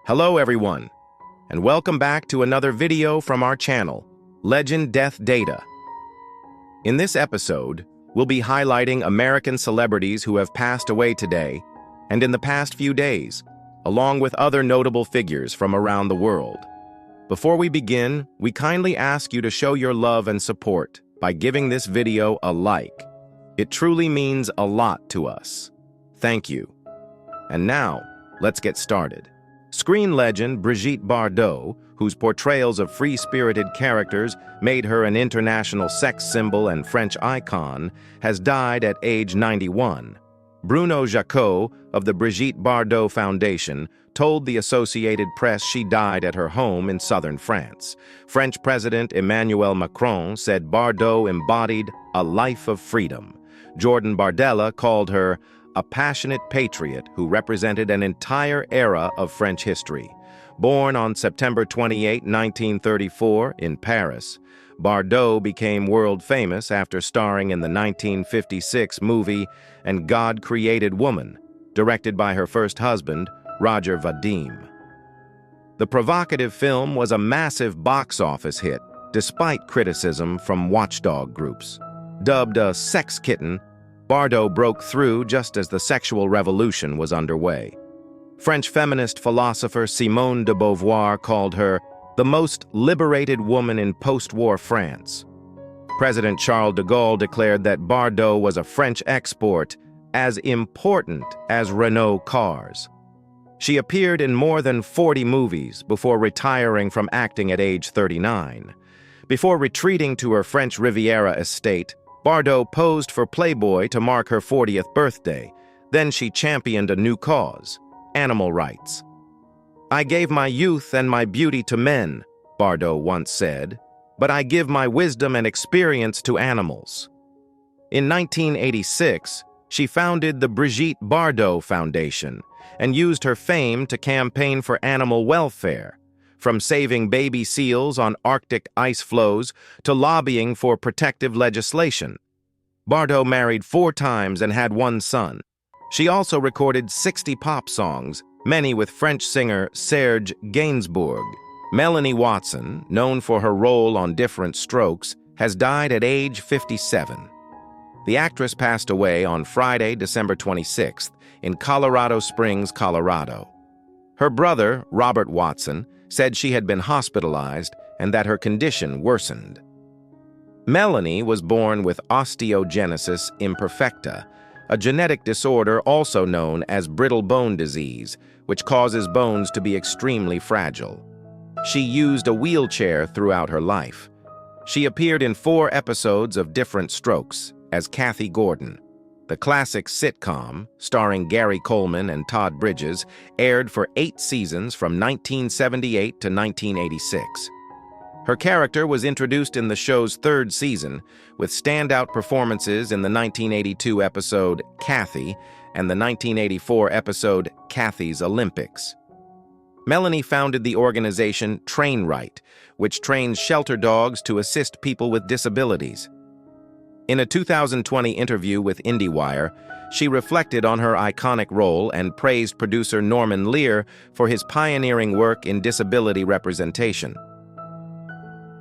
Hello everyone, and welcome back to another video from our channel, Legend Death Data. In this episode, we'll be highlighting American celebrities who have passed away today and in the past few days, along with other notable figures from around the world. Before we begin, we kindly ask you to show your love and support by giving this video a like. It truly means a lot to us. Thank you. And now, let's get started. Screen legend Brigitte Bardot, whose portrayals of free-spirited characters made her an international sex symbol and French icon, has died at age 91. Bruno Jacot of the Brigitte Bardot Foundation told the Associated Press she died at her home in southern France. French President Emmanuel Macron said Bardot embodied a life of freedom. Jordan Bardella called her a passionate patriot who represented an entire era of French history. Born on September 28, 1934, in Paris, Bardot became world famous after starring in the 1956 movie And God Created Woman, directed by her first husband, Roger Vadim. The provocative film was a massive box office hit, despite criticism from watchdog groups. Dubbed a sex kitten, Bardot broke through just as the sexual revolution was underway. French feminist philosopher Simone de Beauvoir called her the most liberated woman in post-war France. President Charles de Gaulle declared that Bardot was a French export as important as Renault cars. She appeared in more than 40 movies before retiring from acting at age 39. Before retreating to her French Riviera estate, Bardot posed for Playboy to mark her 40th birthday. Then she championed a new cause: animal rights. "I gave my youth and my beauty to men," Bardot once said, "but I give my wisdom and experience to animals." In 1986, she founded the Brigitte Bardot Foundation and used her fame to campaign for animal welfare, from saving baby seals on Arctic ice floes to lobbying for protective legislation. Bardot married 4 times and had 1 son. She also recorded 60 pop songs, many with French singer Serge Gainsbourg. Melanie Watson, known for her role on Different Strokes, has died at age 57. The actress passed away on Friday, December 26th, in Colorado Springs, Colorado. Her brother, Robert Watson, said she had been hospitalized and that her condition worsened. Melanie was born with osteogenesis imperfecta, a genetic disorder also known as brittle bone disease, which causes bones to be extremely fragile. She used a wheelchair throughout her life. She appeared in 4 episodes of Different Strokes as Kathy Gordon. The classic sitcom, starring Gary Coleman and Todd Bridges, aired for 8 seasons from 1978 to 1986. Her character was introduced in the show's 3rd season, with standout performances in the 1982 episode Kathy and the 1984 episode Kathy's Olympics. Melanie founded the organization Train Right, which trains shelter dogs to assist people with disabilities. In a 2020 interview with IndieWire, she reflected on her iconic role and praised producer Norman Lear for his pioneering work in disability representation.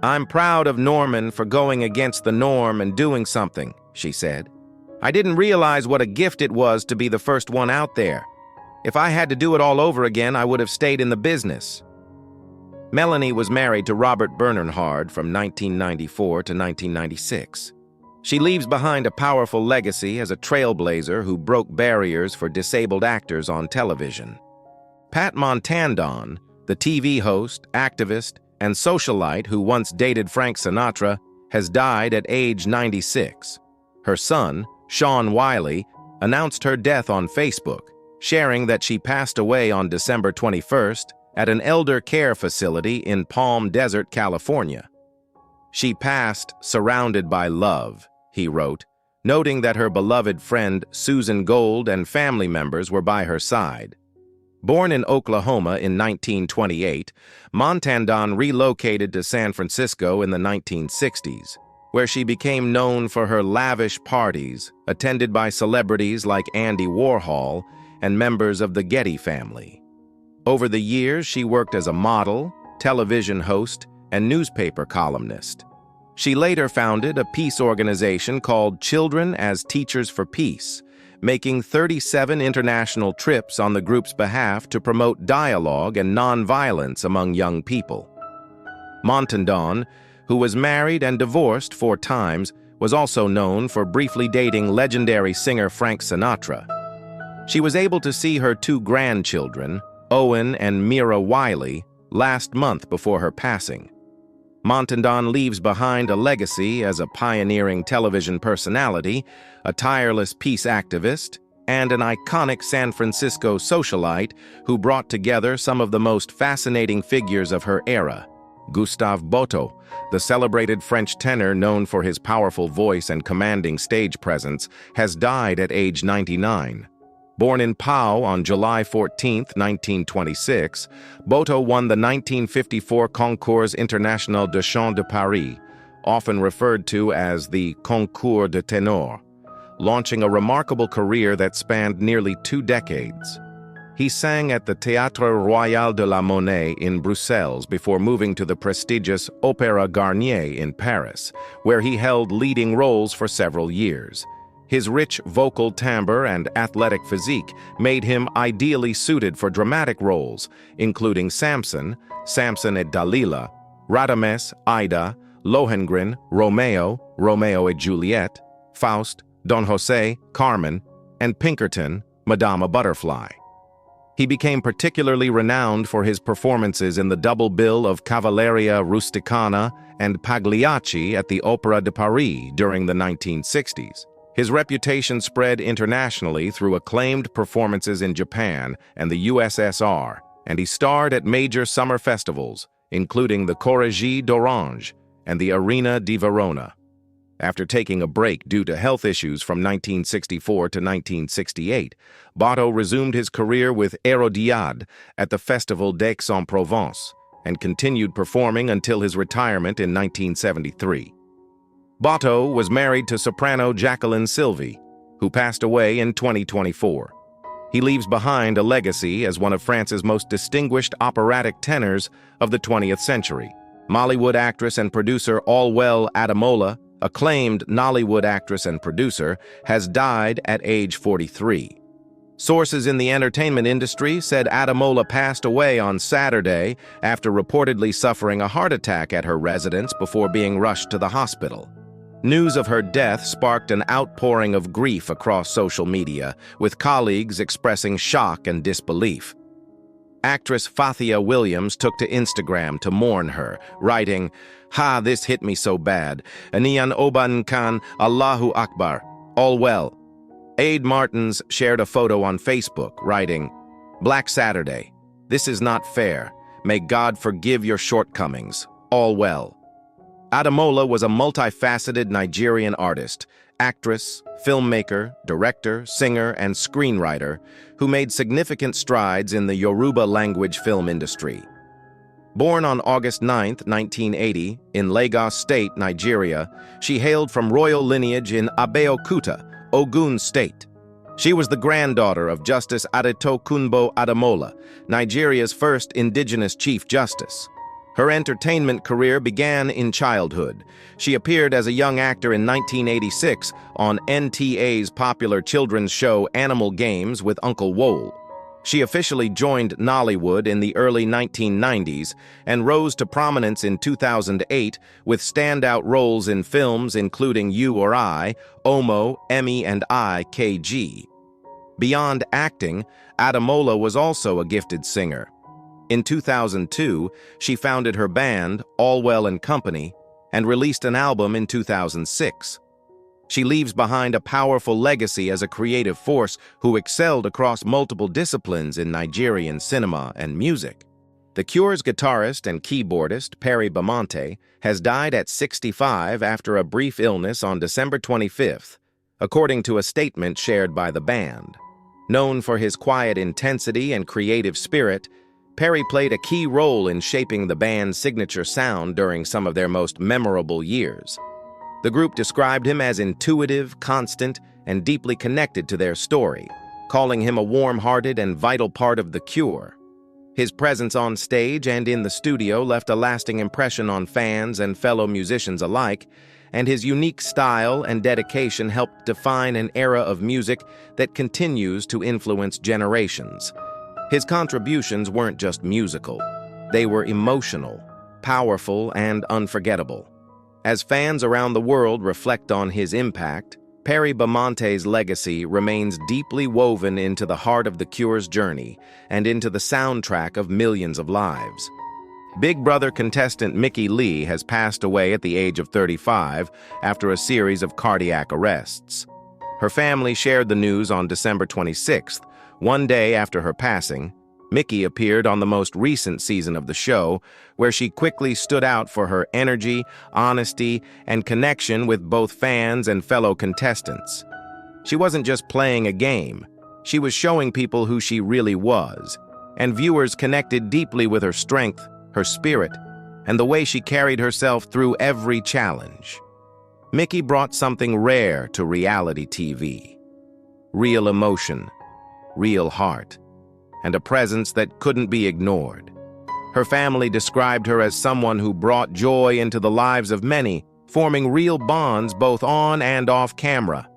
"I'm proud of Norman for going against the norm and doing something," she said. "I didn't realize what a gift it was to be the first one out there. If I had to do it all over again, I would have stayed in the business." Melanie was married to Robert Bernard from 1994 to 1996. She leaves behind a powerful legacy as a trailblazer who broke barriers for disabled actors on television. Pat Montandon, the TV host, activist, and socialite who once dated Frank Sinatra, has died at age 96. Her son, Sean Wiley, announced her death on Facebook, sharing that she passed away on December 21st at an elder care facility in Palm Desert, California. "She passed surrounded by love," he wrote, noting that her beloved friend Susan Gold and family members were by her side. Born in Oklahoma in 1928, Montandon relocated to San Francisco in the 1960s, where she became known for her lavish parties, attended by celebrities like Andy Warhol and members of the Getty family. Over the years, she worked as a model, television host, and newspaper columnist. She later founded a peace organization called Children as Teachers for Peace, making 37 international trips on the group's behalf to promote dialogue and nonviolence among young people. Montandon, who was married and divorced 4 times, was also known for briefly dating legendary singer Frank Sinatra. She was able to see her 2 grandchildren, Owen and Mira Wiley, last month before her passing. Montandon leaves behind a legacy as a pioneering television personality, a tireless peace activist, and an iconic San Francisco socialite who brought together some of the most fascinating figures of her era. Gustave Boto, the celebrated French tenor known for his powerful voice and commanding stage presence, has died at age 99. Born in Pau on July 14, 1926, Boto won the 1954 Concours International de Chant de Paris, often referred to as the Concours de Ténor, launching a remarkable career that spanned nearly 2 decades. He sang at the Théâtre Royal de la Monnaie in Brussels before moving to the prestigious Opéra Garnier in Paris, where he held leading roles for several years. His rich vocal timbre and athletic physique made him ideally suited for dramatic roles, including Samson, Samson et Dalila, Radames, Aida, Lohengrin, Romeo, Romeo et Juliet, Faust, Don José, Carmen, and Pinkerton, Madama Butterfly. He became particularly renowned for his performances in the double bill of Cavalleria Rusticana and Pagliacci at the Opéra de Paris during the 1960s. His reputation spread internationally through acclaimed performances in Japan and the USSR, and he starred at major summer festivals, including the Corrigi d'Orange and the Arena di Verona. After taking a break due to health issues from 1964 to 1968, Boto resumed his career with Hérodiade at the Festival d'Aix-en-Provence and continued performing until his retirement in 1973. Boto was married to soprano Jacqueline Sylvie, who passed away in 2024. He leaves behind a legacy as one of France's most distinguished operatic tenors of the 20th century. Mollywood actress and producer Allwell Ademola, acclaimed Nollywood actress and producer, has died at age 43. Sources in the entertainment industry said Ademola passed away on Saturday after reportedly suffering a heart attack at her residence before being rushed to the hospital. News of her death sparked an outpouring of grief across social media, with colleagues expressing shock and disbelief. Actress Fathia Williams took to Instagram to mourn her, writing, "Ha, this hit me so bad. Aniyan Oban Khan, Allahu Akbar. All well." Aid Martins shared a photo on Facebook, writing, "Black Saturday. This is not fair. May God forgive your shortcomings. All well." Ademola was a multifaceted Nigerian artist, actress, filmmaker, director, singer, and screenwriter who made significant strides in the Yoruba language film industry. Born on August 9, 1980, in Lagos State, Nigeria, she hailed from royal lineage in Abeokuta, Ogun State. She was the granddaughter of Justice Adetokunbo Ademola, Nigeria's first indigenous Chief Justice. Her entertainment career began in childhood. She appeared as a young actor in 1986 on NTA's popular children's show Animal Games with Uncle Wole. She officially joined Nollywood in the early 1990s and rose to prominence in 2008 with standout roles in films including You or I, Omo, Emmy and I, KG. Beyond acting, Ademola was also a gifted singer. In 2002, she founded her band, Allwell & Company, and released an album in 2006. She leaves behind a powerful legacy as a creative force who excelled across multiple disciplines in Nigerian cinema and music. The Cure's guitarist and keyboardist, Perry Bamonte, has died at 65 after a brief illness on December 25th, according to a statement shared by the band. Known for his quiet intensity and creative spirit, Perry played a key role in shaping the band's signature sound during some of their most memorable years. The group described him as intuitive, constant, and deeply connected to their story, calling him a warm-hearted and vital part of The Cure. His presence on stage and in the studio left a lasting impression on fans and fellow musicians alike, and his unique style and dedication helped define an era of music that continues to influence generations. His contributions weren't just musical. They were emotional, powerful, and unforgettable. As fans around the world reflect on his impact, Perry Bamonte's legacy remains deeply woven into the heart of The Cure's journey and into the soundtrack of millions of lives. Big Brother contestant Mickey Lee has passed away at the age of 35 after a series of cardiac arrests. Her family shared the news on December 26th, one day after her passing. Mickey appeared on the most recent season of the show, where she quickly stood out for her energy, honesty, and connection with both fans and fellow contestants. She wasn't just playing a game. She was showing people who she really was, and viewers connected deeply with her strength, her spirit, and the way she carried herself through every challenge. Mickey brought something rare to reality TV: real emotion, real heart, and a presence that couldn't be ignored. Her family described her as someone who brought joy into the lives of many, forming real bonds both on and off camera.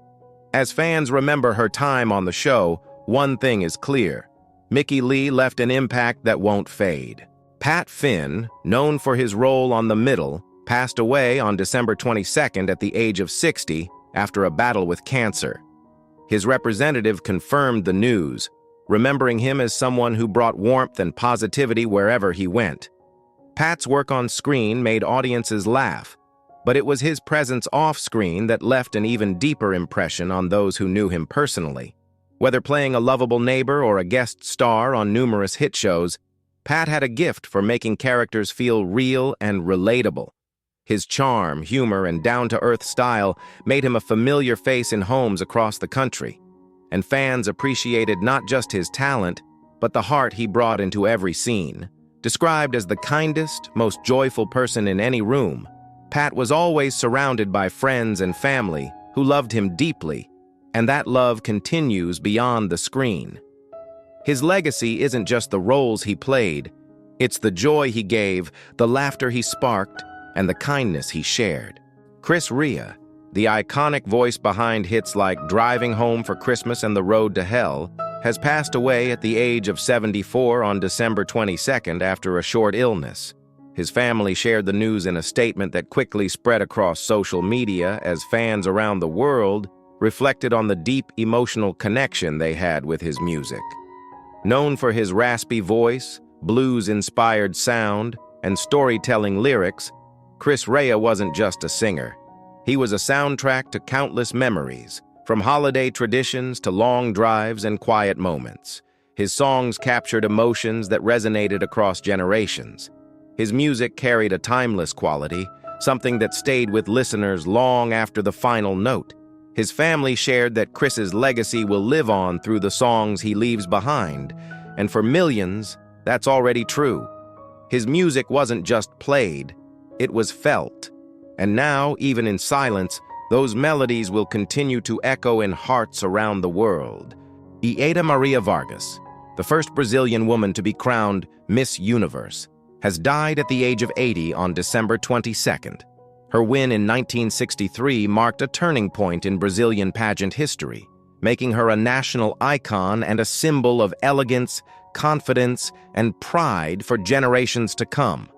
As fans remember her time on the show, one thing is clear: Mickey Lee left an impact that won't fade. Pat Finn, known for his role on The Middle, passed away on December 22nd at the age of 60 after a battle with cancer. His representative confirmed the news, remembering him as someone who brought warmth and positivity wherever he went. Pat's work on screen made audiences laugh, but it was his presence off-screen that left an even deeper impression on those who knew him personally. Whether playing a lovable neighbor or a guest star on numerous hit shows, Pat had a gift for making characters feel real and relatable. His charm, humor, and down-to-earth style made him a familiar face in homes across the country, and fans appreciated not just his talent, but the heart he brought into every scene. Described as the kindest, most joyful person in any room, Pat was always surrounded by friends and family who loved him deeply, and that love continues beyond the screen. His legacy isn't just the roles he played, it's the joy he gave, the laughter he sparked, and the kindness he shared. Chris Rea, the iconic voice behind hits like Driving Home for Christmas and The Road to Hell, has passed away at the age of 74 on December 22nd after a short illness. His family shared the news in a statement that quickly spread across social media as fans around the world reflected on the deep emotional connection they had with his music. Known for his raspy voice, blues-inspired sound, and storytelling lyrics, Chris Rea wasn't just a singer. He was a soundtrack to countless memories, from holiday traditions to long drives and quiet moments. His songs captured emotions that resonated across generations. His music carried a timeless quality, something that stayed with listeners long after the final note. His family shared that Chris's legacy will live on through the songs he leaves behind, and for millions, that's already true. His music wasn't just played, it was felt. And now, even in silence, those melodies will continue to echo in hearts around the world. Ieda Maria Vargas, the first Brazilian woman to be crowned Miss Universe, has died at the age of 80 on December 22nd. Her win in 1963 marked a turning point in Brazilian pageant history, making her a national icon and a symbol of elegance, confidence, and pride for generations to come.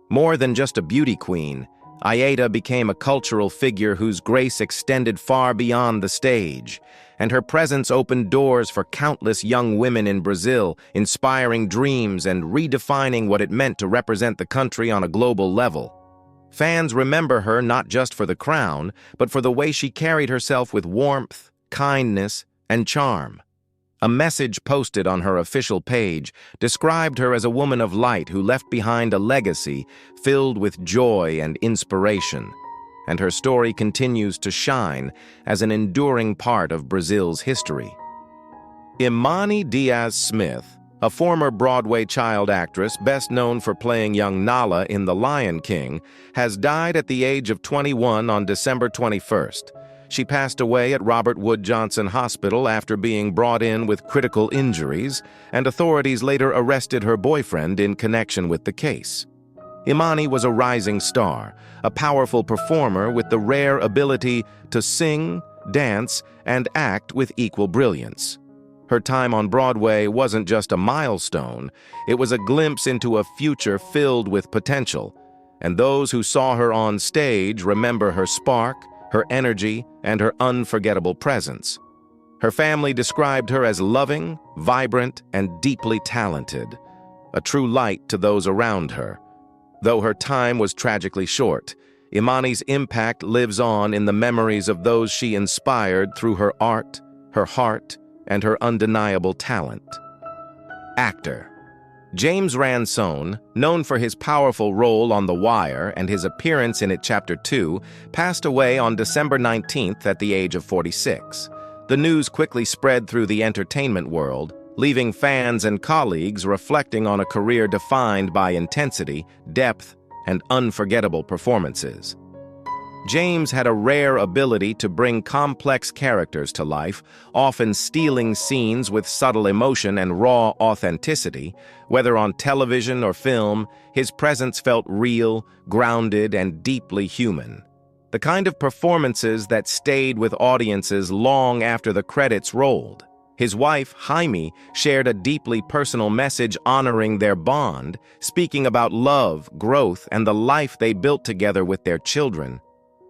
More than just a beauty queen, Ieda became a cultural figure whose grace extended far beyond the stage, and her presence opened doors for countless young women in Brazil, inspiring dreams and redefining what it meant to represent the country on a global level. Fans remember her not just for the crown, but for the way she carried herself with warmth, kindness, and charm. A message posted on her official page described her as a woman of light who left behind a legacy filled with joy and inspiration, and her story continues to shine as an enduring part of Brazil's history. Imani Diaz-Smith, a former Broadway child actress best known for playing young Nala in The Lion King, has died at the age of 21 on December 21st. She passed away at Robert Wood Johnson Hospital after being brought in with critical injuries, and authorities later arrested her boyfriend in connection with the case. Imani was a rising star, a powerful performer with the rare ability to sing, dance, and act with equal brilliance. Her time on Broadway wasn't just a milestone, it was a glimpse into a future filled with potential, and those who saw her on stage remember her spark, her energy, and her unforgettable presence. Her family described her as loving, vibrant, and deeply talented, a true light to those around her. Though her time was tragically short, Imani's impact lives on in the memories of those she inspired through her art, her heart, and her undeniable talent. Actor James Ransone, known for his powerful role on The Wire and his appearance in it Chapter 2, passed away on December 19th at the age of 46. The news quickly spread through the entertainment world, leaving fans and colleagues reflecting on a career defined by intensity, depth, and unforgettable performances. James had a rare ability to bring complex characters to life, often stealing scenes with subtle emotion and raw authenticity. Whether on television or film, his presence felt real, grounded, and deeply human. The kind of performances that stayed with audiences long after the credits rolled. His wife, Jaime, shared a deeply personal message honoring their bond, speaking about love, growth, and the life they built together with their children.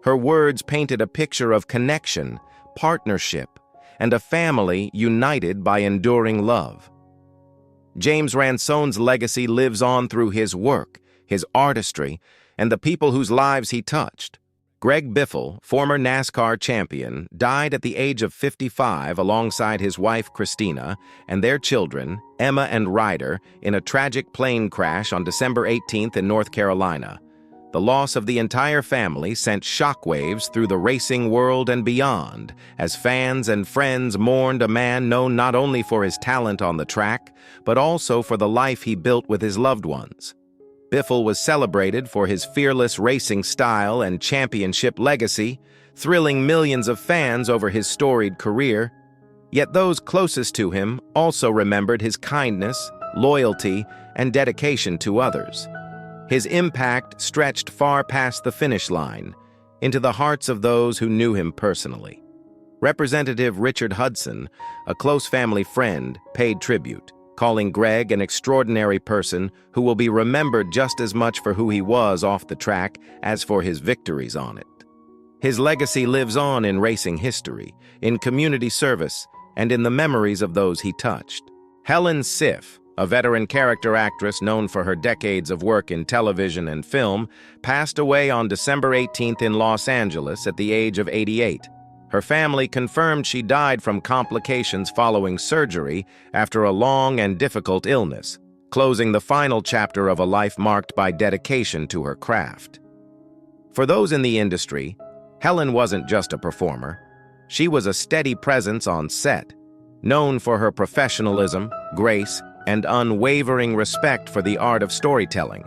Her words painted a picture of connection, partnership, and a family united by enduring love. James Ransone's legacy lives on through his work, his artistry, and the people whose lives he touched. Greg Biffle, former NASCAR champion, died at the age of 55 alongside his wife Christina and their children, Emma and Ryder, in a tragic plane crash on December 18th in North Carolina. The loss of the entire family sent shockwaves through the racing world and beyond, as fans and friends mourned a man known not only for his talent on the track, but also for the life he built with his loved ones. Biffle was celebrated for his fearless racing style and championship legacy, thrilling millions of fans over his storied career. Yet those closest to him also remembered his kindness, loyalty, and dedication to others. His impact stretched far past the finish line, into the hearts of those who knew him personally. Representative Richard Hudson, a close family friend, paid tribute, calling Greg an extraordinary person who will be remembered just as much for who he was off the track as for his victories on it. His legacy lives on in racing history, in community service, and in the memories of those he touched. Helen Sif, a veteran character actress known for her decades of work in television and film, passed away on December 18th in Los Angeles at the age of 88. Her family confirmed she died from complications following surgery after a long and difficult illness, closing the final chapter of a life marked by dedication to her craft. For those in the industry, Helen wasn't just a performer. She was a steady presence on set, known for her professionalism, grace, and unwavering respect for the art of storytelling.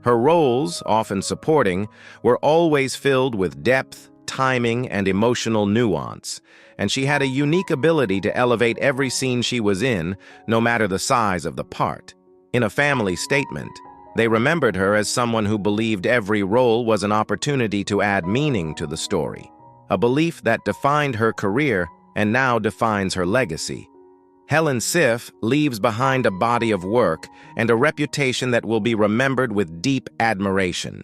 Her roles, often supporting, were always filled with depth, timing, and emotional nuance, and she had a unique ability to elevate every scene she was in, no matter the size of the part. In a family statement, they remembered her as someone who believed every role was an opportunity to add meaning to the story, a belief that defined her career and now defines her legacy. Helen Sif leaves behind a body of work and a reputation that will be remembered with deep admiration.